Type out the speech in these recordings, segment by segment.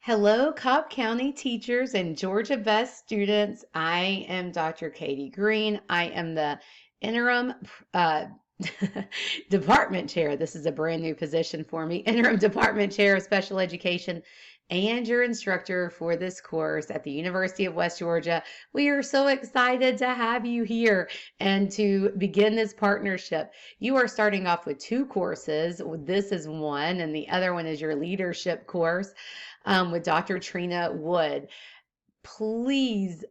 Hello, Cobb County teachers and Georgia Best students. I am Dr. Katie Green. I am the interim uh, department chair. This is a brand new position for me. Interim department chair of special education and your instructor for this course at the University of West Georgia. We are so excited to have you here and to begin this partnership. You are starting off with two courses. This is one, and the other one is your leadership course with Dr. Trina Wood. Please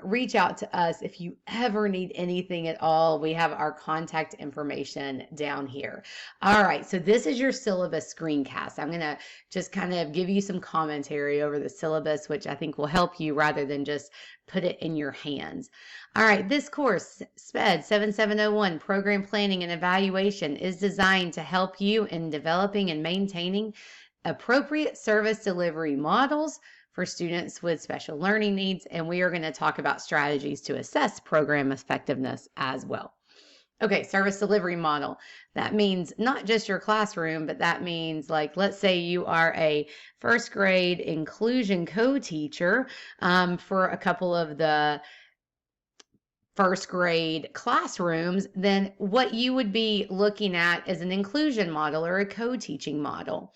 reach out to us if you ever need anything at all. We have our contact information down here. All right, so this is your syllabus screencast. I'm going to just kind of give you some commentary over the syllabus, which I think will help you rather than just put it in your hands. All right, this course, SPED 7701, Program Planning and Evaluation, is designed to help you in developing and maintaining appropriate service delivery models for students with special learning needs, and we are going to talk about strategies to assess program effectiveness as well. Okay, service delivery model. That means not just your classroom, but that means, like, let's say you are a first grade inclusion co-teacher for a couple of the first grade classrooms, then what you would be looking at is an inclusion model or a co-teaching model.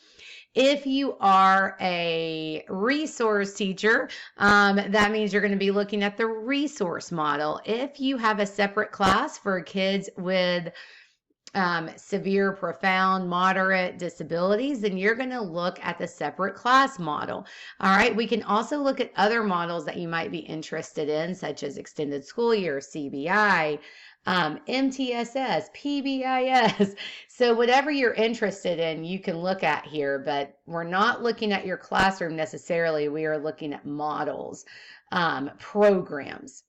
If you are a resource teacher, that means you're going to be looking at the resource model. If you have a separate class for kids with severe, profound, moderate disabilities, then you're going to look at the separate class model. All right, we can also look at other models that you might be interested in, such as extended school year, CBI, MTSS, PBIS. So whatever you're interested in, you can look at here, but we're not looking at your classroom necessarily. We are looking at models, programs.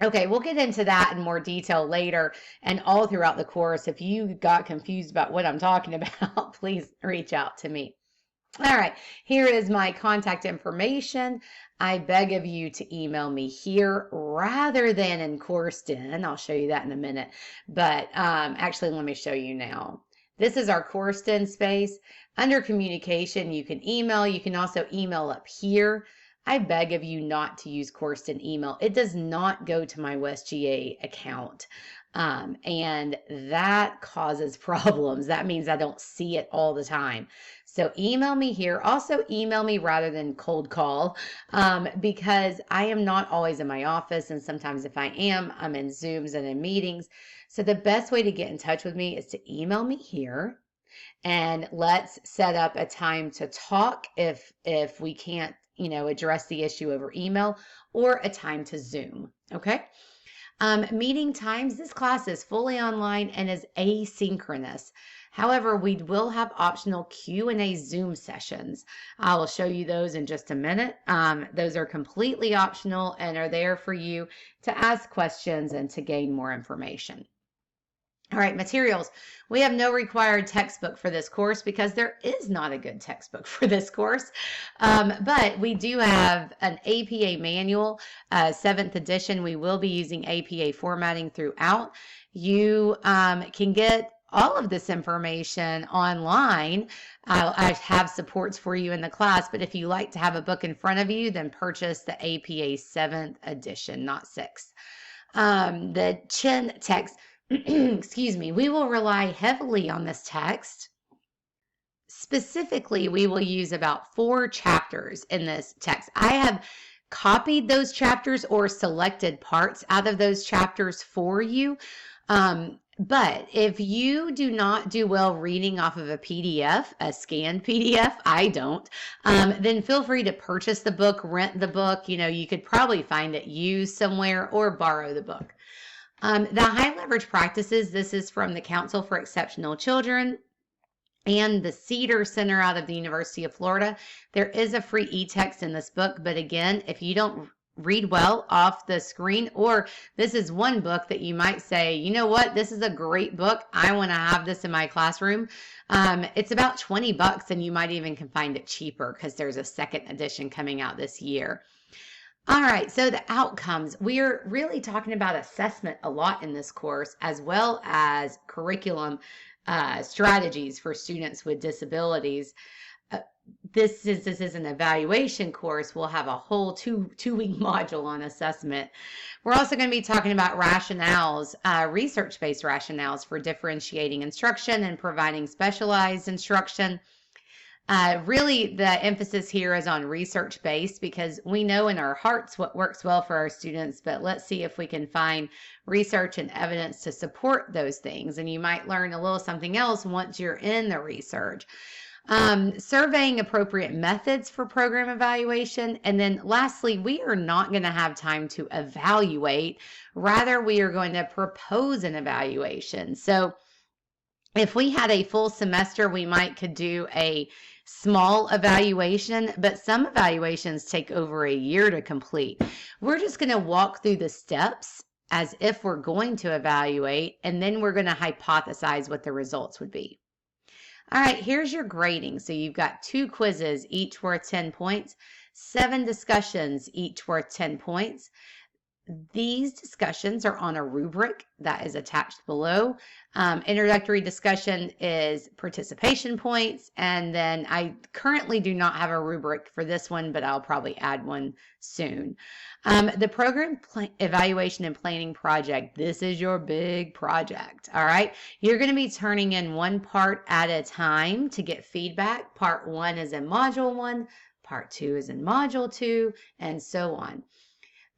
Okay, we'll get into that in more detail later and all throughout the course. If you got confused about what I'm talking about, please reach out to me. All right, here is my contact information. I beg of you to email me here rather than in Courseden. I'll show you that in a minute, but actually let me show you now. This is our Courseden space. Under communication, you can email. You can also email up here. I beg of you not to use Courseden email. It does not go to my WestGA account. And that causes problems. That means I don't see it all the time. So email me here. Also email me rather than cold call because I am not always in my office. And sometimes if I am, I'm in Zooms and in meetings. So the best way to get in touch with me is to email me here. And let's set up a time to talk if we can't, address the issue over email, or a time to Zoom. Okay. Meeting times, this class is fully online and is asynchronous. However, we will have optional Q&A Zoom sessions. I will show you those in just a minute. Those are completely optional and are there for you to ask questions and to gain more information. All right, materials. We have no required textbook for this course because there is not a good textbook for this course. But we do have an APA manual, 7th edition. We will be using APA formatting throughout. You can get all of this information online. I have supports for you in the class, but if you like to have a book in front of you, then purchase the APA 7th edition, not 6th. The Chin text. Excuse me, we will rely heavily on this text. Specifically, we will use about 4 chapters in this text. I have copied those chapters or selected parts out of those chapters for you. But if you do not do well reading off of a PDF, a scanned PDF, I don't, then feel free to purchase the book, rent the book. You could probably find it used somewhere or borrow the book. The high leverage practices, this is from the Council for Exceptional Children and the Cedar Center out of the University of Florida. There is a free e-text in this book, but again, if you don't read well off the screen, or this is one book that you might say, you know what, this is a great book, I want to have this in my classroom. It's about $20 and you might even can find it cheaper because there's a 2nd edition coming out this year. All right, so the outcomes, we're really talking about assessment a lot in this course, as well as curriculum strategies for students with disabilities. this is an evaluation course, we'll have a whole two-week module on assessment. We're also going to be talking about rationales, research-based rationales for differentiating instruction and providing specialized instruction. Really, the emphasis here is on research-based because we know in our hearts what works well for our students, but let's see if we can find research and evidence to support those things. And you might learn a little something else once you're in the research. Surveying appropriate methods for program evaluation. And then lastly, we are not going to have time to evaluate. Rather, we are going to propose an evaluation. So if we had a full semester, we could do a small evaluation, but some evaluations take over a year to complete. We're just going to walk through the steps as if we're going to evaluate, and then we're going to hypothesize what the results would be. All right, here's your grading. So you've got 2 quizzes, each worth 10 points, 7 discussions, each worth 10 points. These discussions are on a rubric that is attached below. Introductory discussion is participation points, and then I currently do not have a rubric for this one, but I'll probably add one soon. The program evaluation and planning project, this is your big project, all right? You're going to be turning in one part at a time to get feedback. Part 1 is in Module 1, Part 2 is in Module 2, and so on.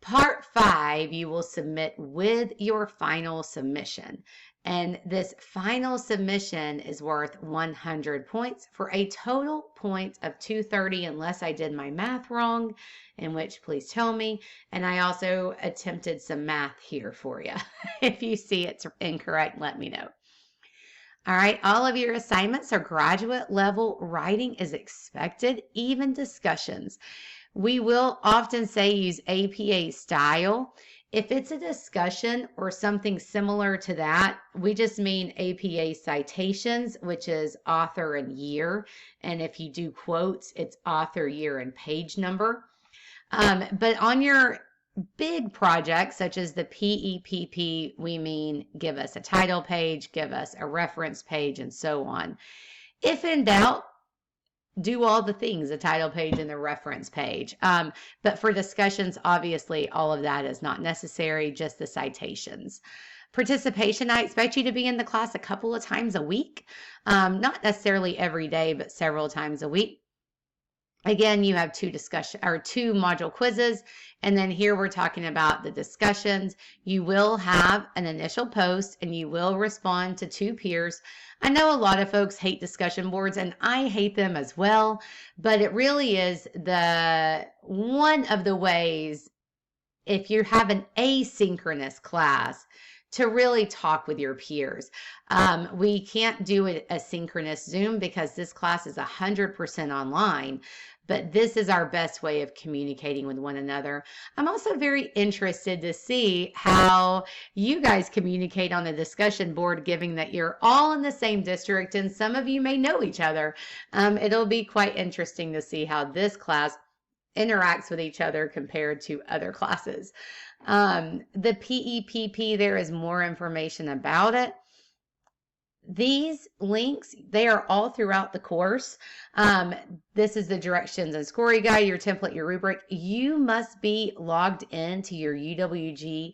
Part 5, you will submit with your final submission. And this final submission is worth 100 points for a total point of 230, unless I did my math wrong, in which please tell me. And I also attempted some math here for you. If you see it's incorrect, let me know. All right, all of your assignments are graduate level. Writing is expected, even discussions. We will often say use APA style. If it's a discussion or something similar to that, we just mean APA citations, which is author and year. And if you do quotes, it's author, year, and page number. But on your big projects, such as the PEPP, we mean give us a title page, give us a reference page, and so on. If in doubt, do all the things, the title page and the reference page. But for discussions, obviously, all of that is not necessary, just the citations. Participation, I expect you to be in the class a couple of times a week, not necessarily every day, but several times a week. Again, you have 2 module quizzes, and then here we're talking about the discussions. You will have an initial post, and you will respond to 2 peers. I know a lot of folks hate discussion boards, and I hate them as well, but it really is one of the ways, if you have an asynchronous class, to really talk with your peers. We can't do a synchronous Zoom because this class is 100% online, but this is our best way of communicating with one another. I'm also very interested to see how you guys communicate on the discussion board, given that you're all in the same district and some of you may know each other. It'll be quite interesting to see how this class interacts with each other compared to other classes. The PEPP, there is more information about it. These links, they are all throughout the course. This is the directions and scoring guide, your template, your rubric. You must be logged into your UWG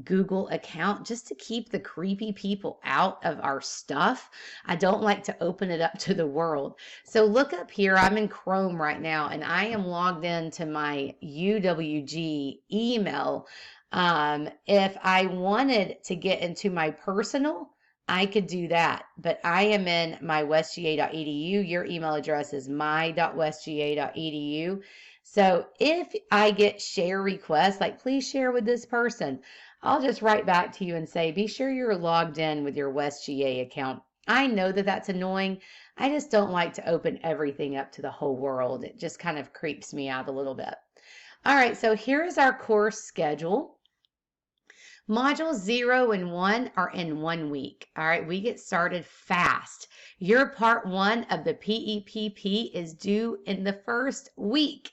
Google account just to keep the creepy people out of our stuff. I don't like to open it up to the world. So look up here. I'm in Chrome right now, and I am logged into my UWG email. If I wanted to get into my personal, I could do that, but I am in my westga.edu. Your email address is my.westga.edu. So if I get share requests, like please share with this person, I'll just write back to you and say, be sure you're logged in with your WestGA account. I know that that's annoying. I just don't like to open everything up to the whole world. It just kind of creeps me out a little bit. All right, so here is our course schedule. Modules 0 and 1 are in 1 week. All right, we get started fast. Your part 1 of the PEPP is due in the first week.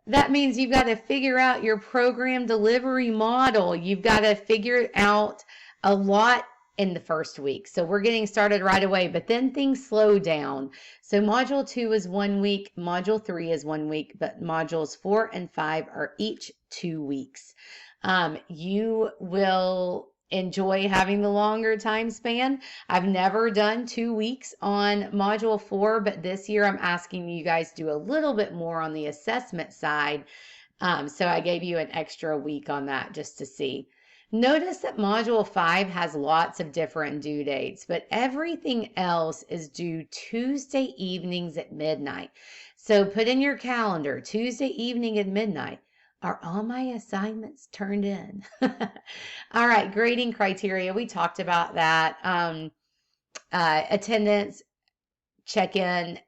That means you've got to figure out your program delivery model. You've got to figure out a lot in the first week. So we're getting started right away, but then things slow down. So module 2 is 1 week, module 3 is 1 week, but modules 4 and 5 are each 2 weeks. You will enjoy having the longer time span. I've never done 2 weeks on module 4, but this year I'm asking you guys to do a little bit more on the assessment side. So I gave you an extra week on that just to see. Notice that module 5 has lots of different due dates, but everything else is due Tuesday evenings at midnight. So put in your calendar, Tuesday evening at midnight. Are all my assignments turned in? All right, grading criteria. We talked about that. Attendance, check-in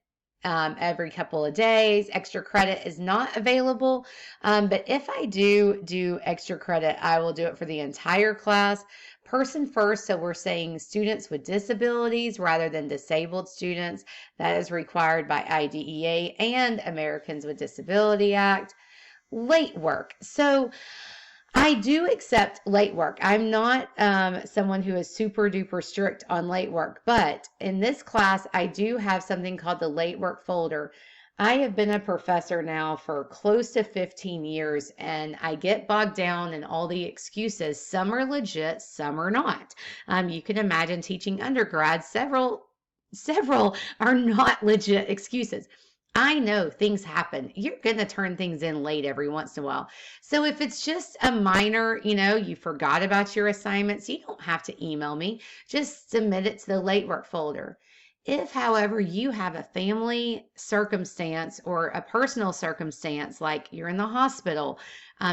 every couple of days. Extra credit is not available, but if I do extra credit, I will do it for the entire class. Person first, so we're saying students with disabilities rather than disabled students. That is required by IDEA and Americans with Disability Act. Late work. So I do accept late work. I'm not someone who is super duper strict on late work, but in this class, I do have something called the late work folder. I have been a professor now for close to 15 years, and I get bogged down in all the excuses. Some are legit, some are not. You can imagine teaching undergrads, several are not legit excuses. I know things happen. You're going to turn things in late every once in a while. So if it's just a minor, you forgot about your assignments, you don't have to email me. Just submit it to the late work folder. If, however, you have a family circumstance or a personal circumstance, like you're in the hospital,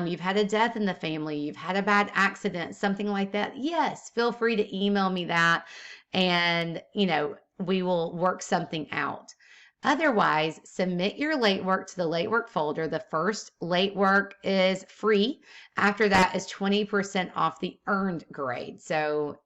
you've had a death in the family, you've had a bad accident, something like that, yes, feel free to email me that, and, we will work something out. Otherwise, submit your late work to the late work folder. The first late work is free. After that is 20% off the earned grade. So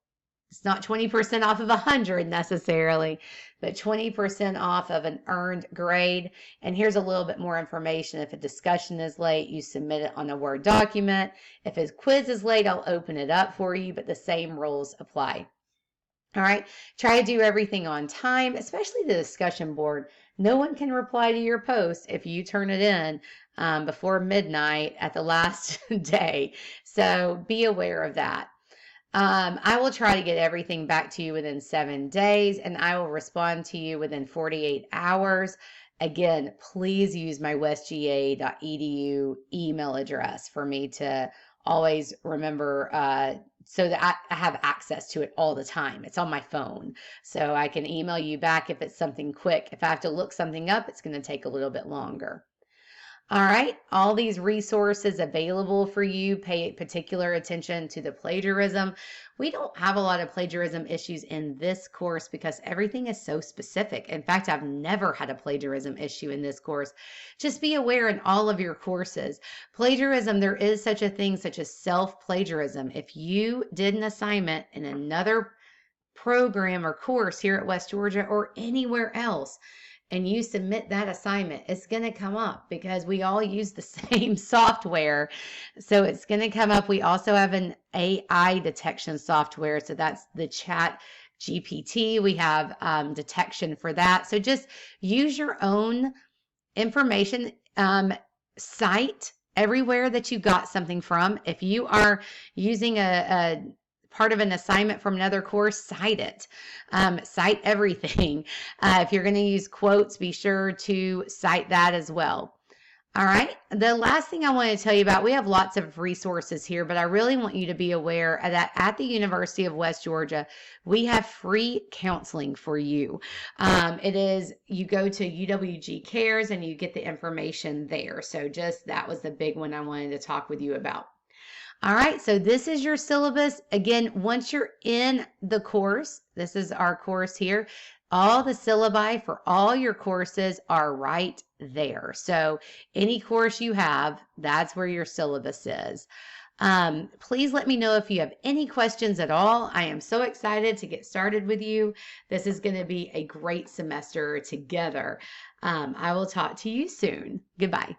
it's not 20% off of 100 necessarily, but 20% off of an earned grade. And here's a little bit more information. If a discussion is late, you submit it on a Word document. If a quiz is late, I'll open it up for you, but the same rules apply. All right, try to do everything on time, especially the discussion board. No one can reply to your post if you turn it in before midnight at the last day. So be aware of that. I will try to get everything back to you within 7 days, and I will respond to you within 48 hours. Again, please use my westga.edu email address for me to always remember so that I have access to it all the time. It's on my phone, so I can email you back if it's something quick. If I have to look something up, it's going to take a little bit longer. All right, all these resources available for you. Pay particular attention to the plagiarism. We don't have a lot of plagiarism issues in this course because everything is so specific. In fact, I've never had a plagiarism issue in this course. Just be aware in all of your courses. Plagiarism, there is such a thing such as self-plagiarism. If you did an assignment in another program or course here at West Georgia or anywhere else, and you submit that assignment, it's going to come up because we all use the same software. So it's going to come up. We also have an AI detection software. So that's the Chat GPT. We have detection for that. So just use your own information. Cite everywhere that you got something from. If you are using a part of an assignment from another course, cite it. Cite everything. If you're going to use quotes, be sure to cite that as well. All right. The last thing I want to tell you about, we have lots of resources here, but I really want you to be aware that at the University of West Georgia, we have free counseling for you. You go to UWG Cares and you get the information there. So that was the big one I wanted to talk with you about. All right, so this is your syllabus. Again, once you're in the course, this is our course here, all the syllabi for all your courses are right there. So any course you have, that's where your syllabus is. Please let me know if you have any questions at all. I am so excited to get started with you. This is going to be a great semester together. I will talk to you soon. Goodbye.